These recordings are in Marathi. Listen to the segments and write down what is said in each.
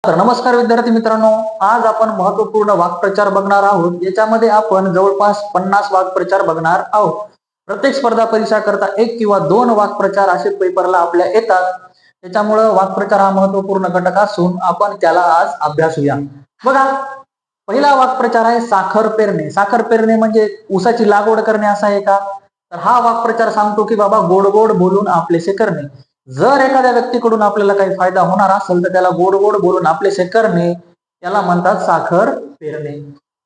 तर नमस्कार विद्यार्थी मित्रांनो, आज आपण महत्वपूर्ण वाक्प्रचार बघणार आहोत. याच्यामध्ये आपण जवळपास 50 वाक्प्रचार बघणार आहोत. प्रत्येक स्पर्धा परीक्षा करता एक किंवा दोन वाक्प्रचार असे पेपरला आपल्या येतात. त्याच्यामुळे वाक्प्रचार हा महत्वपूर्ण घटक असून आपण त्याला आज अभ्यासूया. बघा, पहिला वाक्प्रचार आहे साखर पेरणे. साखर पेरणे म्हणजे ऊसाची लागवड करणे असा आहे का? तर हा वाक्प्रचार सांगतो की बाबा गोड गोड बोलून आपलेसे करणे. जर एखाद्या व्यक्तीकडून आपल्याला काही फायदा होणार असेल तर त्याला गोड गोड बोलून आपलेसे करणे त्याला म्हणतात साखर पेरणे.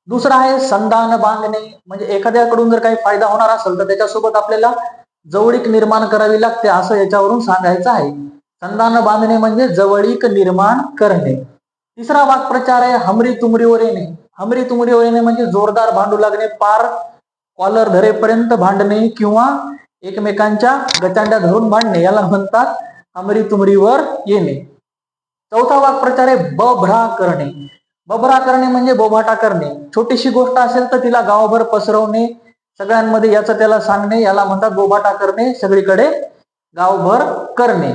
दुसरा आहे संधान बांधणे. म्हणजे एखाद्याकडून जर काही फायदा होणार असेल तर त्याच्यासोबत आपल्याला जवळीक निर्माण करावी लागते असं याच्यावरून सांगायचं आहे. संधान बांधणे म्हणजे जवळीक निर्माण करणे. तिसरा वाक्प्रचार आहे हमरी तुमरीवर येणे. हमरी तुमरीवर येणे म्हणजे जोरदार भांडू लागणे, पार कॉलर धरेपर्यंत भांडणे किंवा एकमेकांच्या गचांड्या धरून भांडणे याला म्हणतात हमरी तुमरीवर येणे. चौथा वाक्प्रचार आहे बभ्रा करणे. बभ्रा करणे म्हणजे बोभाटा करणे. छोटीशी गोष्ट असेल तर तिला गावभर पसरवणे, सगळ्यांमध्ये याचं त्याला सांगणे याला म्हणतात बोभाटा करणे, सगळीकडे गावभर करणे.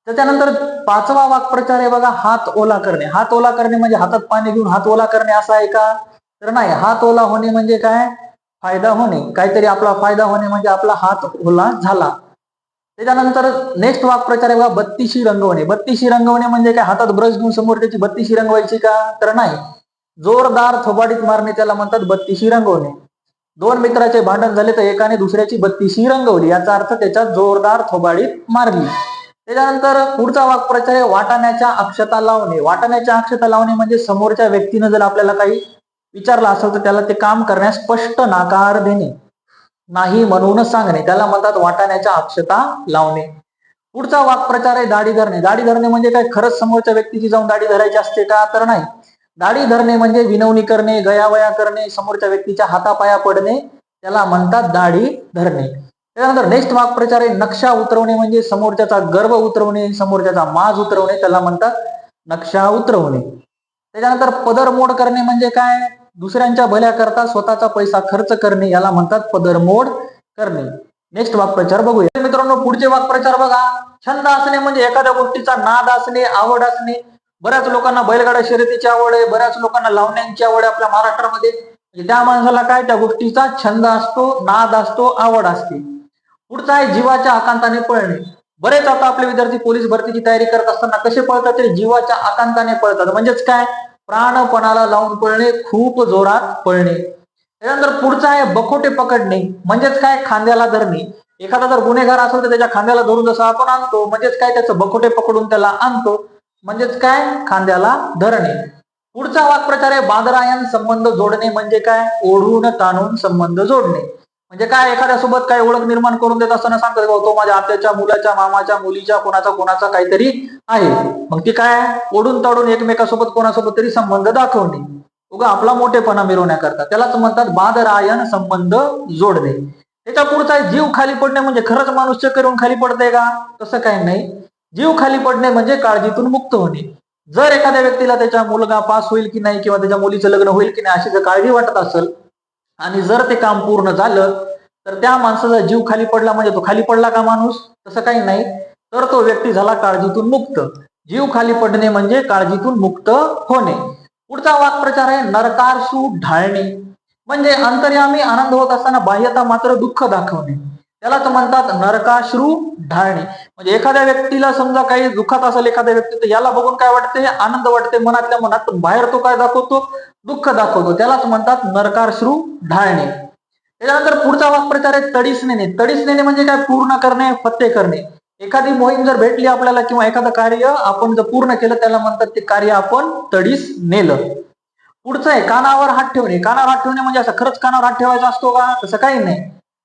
त्याच्यानंतर पाचवा वाक्प्रचार आहे बघा हात ओला करणे. हात ओला करणे म्हणजे हातात पाणी घेऊन हात ओला करणे असा आहे का? तर नाही. हात ओला होणे म्हणजे काय? फायदा होणे, काहीतरी आपला फायदा होणे म्हणजे आपला हात ओला झाला. त्याच्यानंतर नेक्स्ट वाक्प्रचार आहे बघा बत्तीशी रंगवणे. बत्तीशी रंगवणे म्हणजे काय? हातात ब्रश घेऊन समोर त्याची बत्तीशी रंगवायची का? तर नाही. जोरदार थोबाडीत मारणे त्याला म्हणतात बत्तीशी रंगवणे. दोन मित्राचे भांडण झाले तर एकाने दुसऱ्याची बत्तीशी रंगवली, याचा अर्थ त्याच्यात जोरदार थोबाडीत मारली. त्याच्यानंतर पुढचा वाक्प्रचार आहे वाटाण्याच्या अक्षता लावणे. वाटाण्याच्या अक्षता लावणे म्हणजे समोरच्या व्यक्तीनं जर आपल्याला काही विचारलं असेल तर त्याला ते काम करण्यास स्पष्ट नाकार देणे, नाही म्हणूनच सांगणे, त्याला म्हणतात वाटाण्याच्या अक्षता लावणे. पुढचा वाक्प्रचार आहे दाढी धरणे. दाढी धरणे म्हणजे काय? खरंच समोरच्या व्यक्तीची जाऊन दाढी धरायची असते का? तर नाही. दाढी धरणे म्हणजे विनवणी करणे, गयावया करणे, समोरच्या व्यक्तीच्या हातापाया पडणे, त्याला म्हणतात दाढी धरणे. त्यानंतर नेक्स्ट वाक्प्रचार आहे नक्षा उतरवणे. म्हणजे समोरच्याचा गर्व उतरवणे, समोरच्याचा माज उतरवणे, त्याला म्हणतात नक्षा उतरवणे. त्याच्यानंतर पदरमोड करणे म्हणजे काय? दुसऱ्यांच्या भल्या करता स्वतःचा पैसा खर्च करणे, याला म्हणतात पदरमोड करणे. नेक्स्ट वाक्प्रचार बघूया मित्रांनो. पुढचे वाक्प्रचार बघा. छंद असणे म्हणजे एखाद्या गोष्टीचा नाद असणे, आवड असणे. बऱ्याच लोकांना बैलगाडा शर्यतीची आवड आहे, बऱ्याच लोकांना लावण्यांची आवड आहे आपल्या महाराष्ट्रामध्ये. त्या माणसाला काय? त्या गोष्टीचा छंद असतो, नाद असतो, आवड असते. पुढचा आहे जीवाच्या आकांताने पळणे. बरेच आता आपले विद्यार्थी पोलीस भरतीची तयारी करत असताना कसे पळतात? ते जीवाच्या आकांताने पळतात. म्हणजेच काय? प्राणपणाला लावून पळणे, खूप जोरात पळणे. त्यानंतर पुढचा आहे बखोटे पकडणे. म्हणजेच काय? खांद्याला धरणे. एखादा जर गुन्हेगार असेल तर त्याच्या खांद्याला धरून जसं आपण आणतो, म्हणजेच काय? त्याचं बखोटे पकडून त्याला आणतो, म्हणजेच काय? खांद्याला धरणे. पुढचा वाक्प्रचार आहे बांधरायण संबंध जोडणे. म्हणजे काय? ओढून ताणून संबंध जोडणे. म्हणजे काय? एखाद्यासोबत काय ओळख निर्माण करून देत असताना सांगतात तो माझ्या आत्याच्या मुलाच्या, मामाच्या मुलीच्या, कोणाचा काहीतरी आहे, मग ती काय? ओढून ताडून एकमेकासोबत कोणासोबत तरी संबंध दाखवणे, उगा आपला मोठेपणा मिरवण्याकरता, त्यालाच म्हणतात बादरायण संबंध जोडणे. त्याच्या पुढचा आहे जीव खाली पडणे. म्हणजे खरंच माणूस चक्कर येऊन खाली पडतंय का? तसं काही नाही. जीव खाली पडणे म्हणजे काळजीतून मुक्त होणे. जर एखाद्या व्यक्तीला त्याचा मुलगा पास होईल की नाही किंवा त्याच्या मुलीचं लग्न होईल की नाही अशी जर काळजी वाटत असेल आणि जर ते काम पूर्ण झालं तर त्या माणसाचा जीव खाली पडला म्हणजे तो खाली पडला का माणूस? तसं काही नाही. तर तो व्यक्ती झाला काळजीतून मुक्त. जीव खाली पडणे म्हणजे काळजीतून मुक्त होणे. पुढचा वाक्प्रचार आहे नरकासू ढाळणे. म्हणजे अंतर्यामी आनंद होत असताना बाह्यता मात्र दुःख दाखवणे, त्यालाच म्हणतात नरकाश्रू ढाळणे. म्हणजे एखाद्या व्यक्तीला समजा काही दुःखात असेल एखाद्या व्यक्ती, तर याला बघून काय वाटते? आनंद वाटते मनातल्या मनात, पण बाहेर तो काय दाखवतो? दुःख दाखवतो, त्यालाच म्हणतात नरकाश्रू ढाळणे. त्याच्यानंतर पुढचा वाक्प्रचार आहे तडीस नेणे. तडीस नेणे म्हणजे काय? पूर्ण करणे, फत्ते करणे. एखादी मोहीम जर भेटली आपल्याला किंवा एखादं कार्य आपण जर पूर्ण केलं त्याला म्हणतात ते कार्य आपण तडीस नेलं. पुढचं आहे कानावर हात ठेवणे. कानावर हात ठेवणे म्हणजे असं खरंच कानावर हात ठेवायचा असतो का? तसं काही नाही.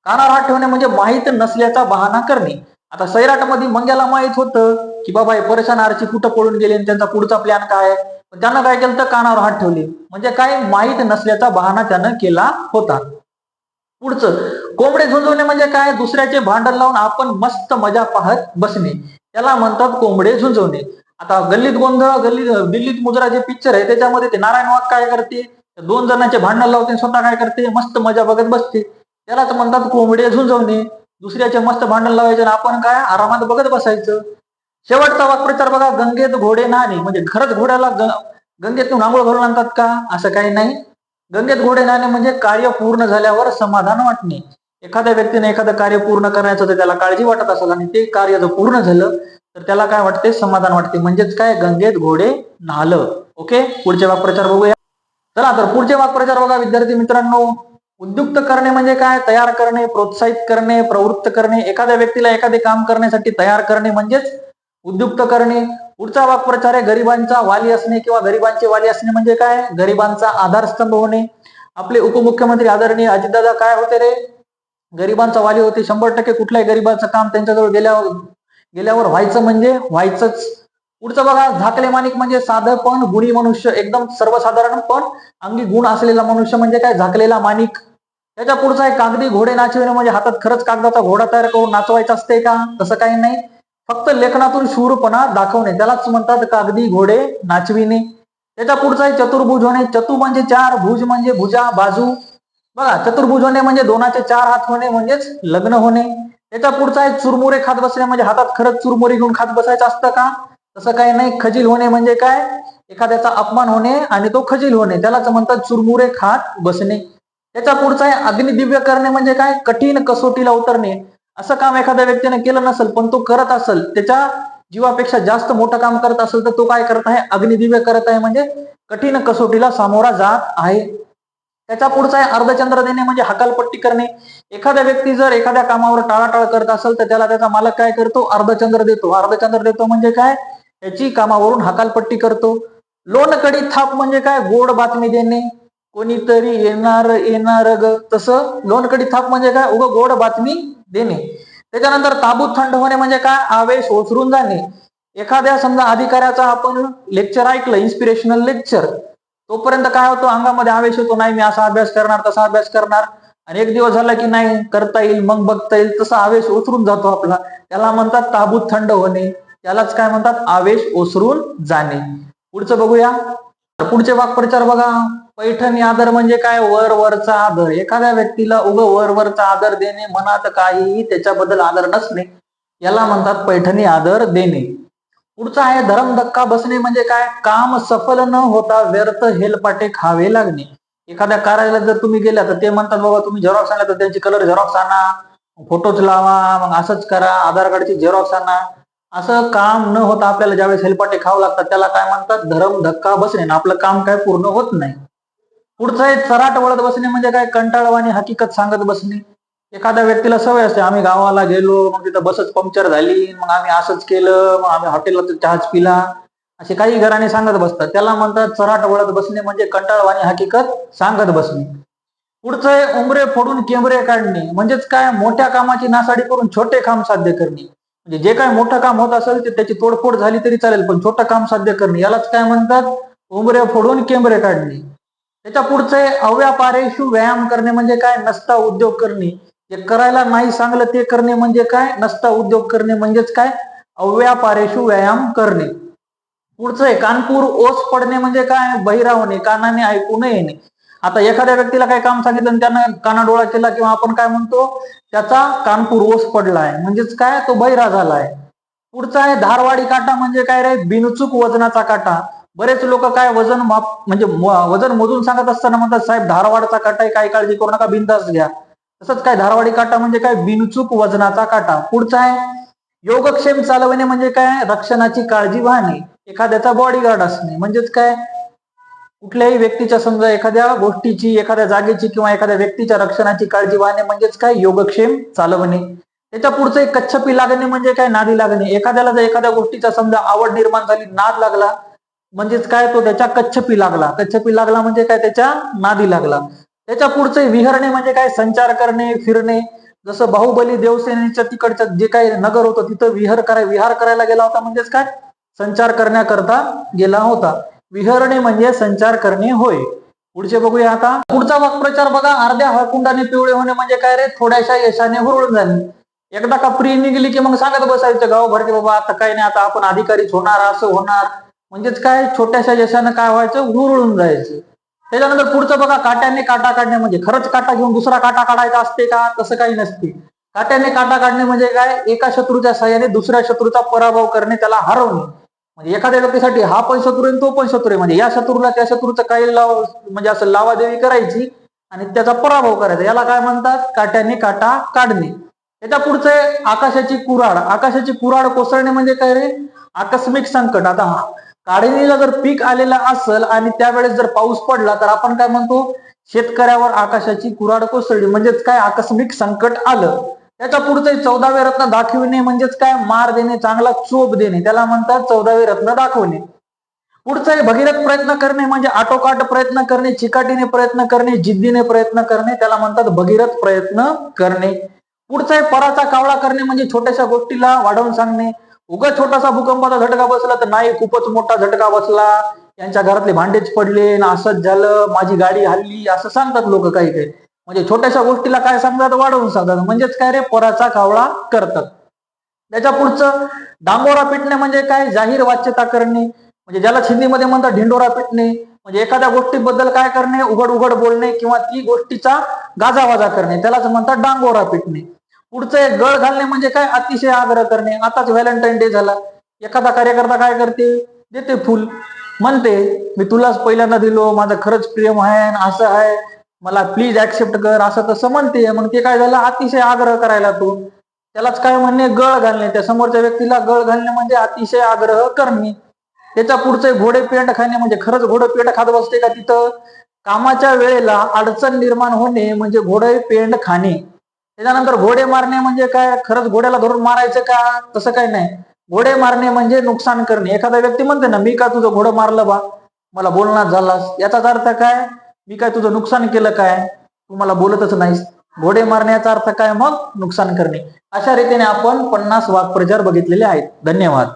कानावर हात ठेवणे म्हणजे माहीत नसल्याचा बहाणा करणे. आता सैराटमध्ये मंग्याला माहित होतं की बाबा हे परेशान आरची कुठं पळून गेले आणि त्यांचा पुढचा प्लॅन काय, पण त्यांना काय केलं? तर कानावर हात ठेवले. म्हणजे काय? माहीत नसल्याचा बहाणा त्यानं केला होता. पुढचं कोंबडे झुंजवणे म्हणजे काय? दुसऱ्याचे भांडण लावून आपण मस्त मजा पाहत बसणे, त्याला म्हणतात कोंबडे झुंजवणे. आता गल्लीत गोंधळ दिल्लीत मुजरा जे पिक्चर आहे त्याच्यामध्ये ते नारायण वाघ काय करते? दोन जणांचे भांडण लावते, स्वतः काय करते? मस्त मजा बघत बसते, त्यालाच म्हणतात कोंबडे झुंजवणे. दुसऱ्याचे मस्त भांडण लावायचे आणि आपण काय? आरामात बघत बसायचं. शेवटचा वाक्प्रचार बघा, गंगेत घोडे नाहणे. म्हणजे खरंच घोड्याला गंगेतून आंघोळ घालून आणतात का? असं काही नाही. गंगेत घोडे नाहणे म्हणजे कार्य पूर्ण झाल्यावर समाधान वाटणे. एखाद्या व्यक्तीने एखादं कार्य पूर्ण करण्याचं तर त्याला काळजी वाटत असेल आणि ते कार्य जर पूर्ण झालं तर त्याला काय वाटते? समाधान वाटते. म्हणजेच काय? गंगेत घोडे न्हालं. ओके, पुढचे वाक्प्रचार बघूया. चला तर पुढचे वाक्प्रचार बघा विद्यार्थी मित्रांनो. उद्युक्त करणे म्हणजे काय? तयार करणे, प्रोत्साहित करणे, प्रवृत्त करणे. एखाद्या व्यक्तीला एखादे काम करण्यासाठी तयार करणे म्हणजेच उद्युक्त करणे. पुढचा वाक्प्रचार आहे गरिबांचा वाली असणे किंवा गरिबांचे वाली असणे म्हणजे काय? गरिबांचा आधारस्तंभ होणे. आपले उपमुख्यमंत्री आदरणीय अजितदादा काय होते रे? गरिबांचा वाली होते. 100% कुठल्याही गरिबाचं काम त्यांच्याजवळ गेल्यावर व्हायचं म्हणजे व्हायचंच. पुढचं बघा, झाकले माणिक म्हणजे साधं पण गुणी मनुष्य, एकदम सर्वसाधारण पण अंगी गुण असलेला मनुष्य म्हणजे काय? झाकलेला माणिक. त्याच्या पुढचा आहे कागदी घोडे नाचविणे म्हणजे हातात खरंच कागदाचा घोडा तयार करून नाचवायचा असते का? तसं काही नाही. फक्त लेखनातून शूरपणा दाखवणे त्यालाच म्हणतात कागदी घोडे नाचविणे. त्याच्या पुढचा आहे चतुर्भुज होणे. चतु म्हणजे चार, भुज म्हणजे भुजा, बाजू. बघा, चतुर्भुज होणे म्हणजे दोनाचे चार हात होणे म्हणजेच लग्न होणे. त्याच्या पुढचा आहे चुरमुरे खात बसणे म्हणजे हातात खरंच चुरमुरे घेऊन खात बसायचं असतं का? तसं काही नाही. खजील होणे म्हणजे काय? एखाद्याचा अपमान होणे आणि तो खजील होणे त्यालाच म्हणतात चुरमुरे खात बसणे. त्याच्या पुढचा आहे अग्निदिव्य करणे म्हणजे काय? कठीण कसोटीला उतरणे. असं काम एखाद्या व्यक्तीने केलं नसेल पण तो करत असेल, त्याच्या जीवापेक्षा जास्त मोठं काम करत असेल तर तो काय करत आहे? अग्निदिव्य करत आहे म्हणजे कठीण कसोटीला सामोरा जात आहे. त्याच्या पुढचा आहे अर्धचंद्र देणे म्हणजे हकालपट्टी करणे. एखाद्या व्यक्ती जर एखाद्या कामावर टाळाटाळ करत असेल तर त्याला त्याचा मालक काय करतो? अर्धचंद्र देतो. अर्धचंद्र देतो म्हणजे काय? त्याची कामावरून हकालपट्टी करतो. लोणकडी थाप म्हणजे काय? गोड बातमी देणे. कोणीतरी येणार येणार ग, तसं लोणकडी थाप म्हणजे काय? गोड बातमी देणे. त्याच्यानंतर ताबूत थंड होणे म्हणजे काय? आवेश ओसरून जाणे. एखाद्या समजा अधिकाऱ्याचा आपण लेक्चर ऐकलं, इन्स्पिरेशनल लेक्चर, तोपर्यंत काय होतो? अंगामध्ये आवेश होतो, नाही मी असा अभ्यास करणार, तसा अभ्यास करणार. आणि एक दिवस झाला की नाही करता येईल, मग बघता येईल, तसा आवेश ओसरून जातो आपला. त्याला म्हणतात ताबूत थंड होणे. त्यालाच काय म्हणतात? आवेश ओसरून जाणे. पुढचं बघूया. पुढचे वाक्प्रचार बघा. पैठणी आदर म्हणजे काय? वर वरचा आदर. एखाद्या व्यक्तीला वर वरचा आदर देणे, मनात काहीही त्याच्याबद्दल आदर नसणे, याला म्हणतात पैठणी आदर देणे. पुढचा आहे धरम धक्का बसणे म्हणजे काय? काम सफल न होता व्यर्थ हेलपाटे खावे लागणे. एखाद्या कार्यालयात जर तुम्ही गेला तर ते म्हणतात बाबा तुम्ही झेरॉक्स आणला तर त्यांची कलर झेरॉक्स आणा, फोटोच लावा, मग असंच करा, आधार कार्डची झेरॉक्स आणा. असं काम न होता आपल्याला ज्यावेळेस हेलपाटे खावं लागतात त्याला काय म्हणतात? धरम धक्का बसणे. आपलं काम काय पूर्ण होत नाही. पुढचं आहे चराट वळत बसणे म्हणजे काय? कंटाळवाणी हकीकत सांगत बसणे. एखाद्या व्यक्तीला सवय असते, आम्ही गावाला गेलो मग तिथं बसच पंक्चर झाली, मग आम्ही असंच केलं, मग आम्ही हॉटेलला चहाच पिला, असे काही घराने सांगत बसतात. त्याला म्हणतात चराट वळत बसणे म्हणजे कंटाळवाणी हकीकत सांगत बसणे. पुढचं आहे उंबरे फोडून केंबरे काढणे म्हणजेच काय? मोठ्या कामाची नासाडी करून छोटे काम साध्य करणे. म्हणजे जे काय मोठं काम होत असेल ते त्याची तोडफोड झाली तरी चालेल पण छोटं काम साध्य करणे यालाच काय म्हणतात? उंबरे फोडून केंबरे काढणे. त्याच्या पुढचे अव्यापारेषु व्यायाम करणे म्हणजे काय? नसता उद्योग करणे. जे करायला नाही सांगलं ते करणे म्हणजे काय? नसता उद्योग करणे म्हणजेच काय? अव्यापारेषु व्यायाम करणे. पुढचं आहे कानपूर ओस पडणे म्हणजे काय? बहिरा होणे, कानाने ऐकू न येणे. आता एखाद्या व्यक्तीला काय काम सांगितलं आणि त्यानं कानाडोळा केला किंवा आपण काय म्हणतो? त्याचा कानपूर ओस पडलाय म्हणजेच काय? तो बहिरा झालाय. पुढचा आहे धारवाडी काटा म्हणजे काय रे? बिनचूक वजनाचा काटा. बरेच लोक काय वजन म्हणजे वजन मोजून सांगत असताना म्हणतात साहेब धारवाडचा काटा आहे, काही काळजी करू नका, बिंदास घ्या. तसंच काय धारवाडी काटा म्हणजे काय? बिनचूक वजनाचा काटा. पुढचा आहे योगक्षेम चालवणे म्हणजे काय? रक्षणाची काळजी वाहणे. एखाद्याचा बॉडीगार्ड असणे म्हणजेच काय? कुठल्याही व्यक्तीच्या समजा एखाद्या गोष्टीची, एखाद्या जागेची किंवा एखाद्या व्यक्तीच्या रक्षणाची काळजी वाहणे म्हणजेच काय? योगक्षेम चालवणे. त्याच्या पुढचं एक कच्छपी लागणे म्हणजे काय? नादी लागणे. एखाद्याला जर एखाद्या गोष्टीचा समजा आवड निर्माण झाली, नाद लागला म्हणजेच काय? तो त्याच्या कच्छपी लागला. कच्छपी लागला म्हणजे काय? त्याच्या नादी लागला. त्याच्या पुढचे विहरणे म्हणजे काय? संचार करणे, फिरणे. जसं बाहुबली देवसेनेच्या तिकडचं जे काही नगर होतं तिथं विहार करायला गेला होता म्हणजेच काय? संचार करण्याकरता गेला होता. विहरणे म्हणजे संचार करणे होय. पुढचे बघूया आता. पुढचा वाक्प्रचार बघा. अर्ध्या हळकुंडाने पिवळे होणे म्हणजे काय रे? थोड्याशा यशाने हुरळून जाणे. एकदा का प्री निघली की मग सांगत बसायचं गावभर की बाबा आता काही नाही, आता आपण अधिकारीच होणार, असं होणार. म्हणजेच काय? छोट्याशा यशानं काय व्हायचं? हुरळून जायचं. त्याच्यानंतर पुढचं बघा काट्याने काटा काढणे म्हणजे खरंच काटा घेऊन दुसरा काटा काढायचा असते का? तसं काही नसते. काट्याने काटा काढणे म्हणजे काय, एका शत्रूच्या साह्याने दुसऱ्या शत्रूचा पराभव करणे, त्याला हरवणे. म्हणजे एखाद्या व्यक्तीसाठी हा पण शत्रू आहे तो पण शत्रू आहे, म्हणजे या शत्रूला त्या शत्रूचं काही म्हणजे असं लावादेवी करायची आणि त्याचा पराभव करायचा, याला काय म्हणतात, काट्याने काटा काढणे. त्याच्या पुढचे आकाशाची कुऱ्हाड. आकाशाची कुऱ्हाड कोसळणे म्हणजे काय रे, आकस्मिक संकट. आता काढणीला जर पीक आलेलं असेल आणि त्यावेळेस जर पाऊस पडला तर आपण काय म्हणतो, शेतकऱ्यावर आकाशाची कुऱ्हाड कोसळली, म्हणजेच काय, आकस्मिक संकट आलं. त्याच्या पुढचे 14वे रत्न दाखविणे म्हणजेच काय, मार देणे, चांगला चोप देणे, त्याला म्हणतात 14वे रत्न दाखवणे. पुढचं भगीरथ प्रयत्न करणे म्हणजे आटोकाट प्रयत्न करणे, चिकाटीने प्रयत्न करणे, जिद्दीने प्रयत्न करणे, त्याला म्हणतात भगीरथ प्रयत्न करणे. पुढचं पराचा कावळा करणे म्हणजे छोट्याशा गोष्टीला वाढवून सांगणे. उगा छोटासा भूकंपाचा झटका बसला तर नाही, खूपच मोठा झटका बसला, यांच्या घरातले भांडेच पडले ना, असंच झालं, माझी गाडी हल्ली, असं सांगतात लोक काही काही. म्हणजे छोट्याशा गोष्टीला काय सांगतात, वाढवून सांगतात, म्हणजेच काय रे, पराचा कावळा करतात. त्याच्या पुढचं डांगोरा पिटणे म्हणजे काय, जाहीर वाच्यता करणे, म्हणजे ज्याला हिंदीमध्ये म्हणतात ढिंडोरा पिटणे. म्हणजे एखाद्या गोष्टीबद्दल काय करणे, उघड उघड बोलणे किंवा ती गोष्टीचा गाजावाजा करणे, त्यालाच म्हणतात डांगोरा पिटणे. पुढचं एक गळ घालणे म्हणजे काय, अतिशय आग्रह करणे. आताच व्हॅलेंटाईन डे झाला, एखादा कार्यकर्ता काय करते, देते फुल, म्हणते मी तुलाच पहिल्यांदा दिलो, माझं खरंच प्रेम आहे, असं आहे, मला प्लीज ऍक्सेप्ट कर, असं तसं म्हणते. मग ते काय झालं, अतिशय आग्रह करायला तो, त्यालाच काय म्हणणे, गळ घालणे. त्या समोरच्या व्यक्तीला गळ घालणे म्हणजे अतिशय आग्रह करणे. त्याच्या पुढचे घोडे पेंड खाणे म्हणजे खरंच घोडे पेंड खात बसते का तिथं, कामाच्या वेळेला अडचण निर्माण होणे म्हणजे घोडे पेंड खाणे. त्याच्यानंतर घोडे मारणे म्हणजे काय, खरंच घोड्याला धरून मारायचं का, तसं काही नाही. घोडे मारणे म्हणजे नुकसान करणे. एखादा व्यक्ती म्हणते ना, मी का तुझं घोडं मारलं बा, मला बोलणार झालास, याचाच अर्थ काय, मी काय तुझं नुकसान केलं काय, तू मला बोलतच नाहीस. घोडे मारण्याचा अर्थ काय, मग नुकसान करणे. अशा रीतीने आपण 50 वाक्प्रचार बघितलेले आहेत. धन्यवाद.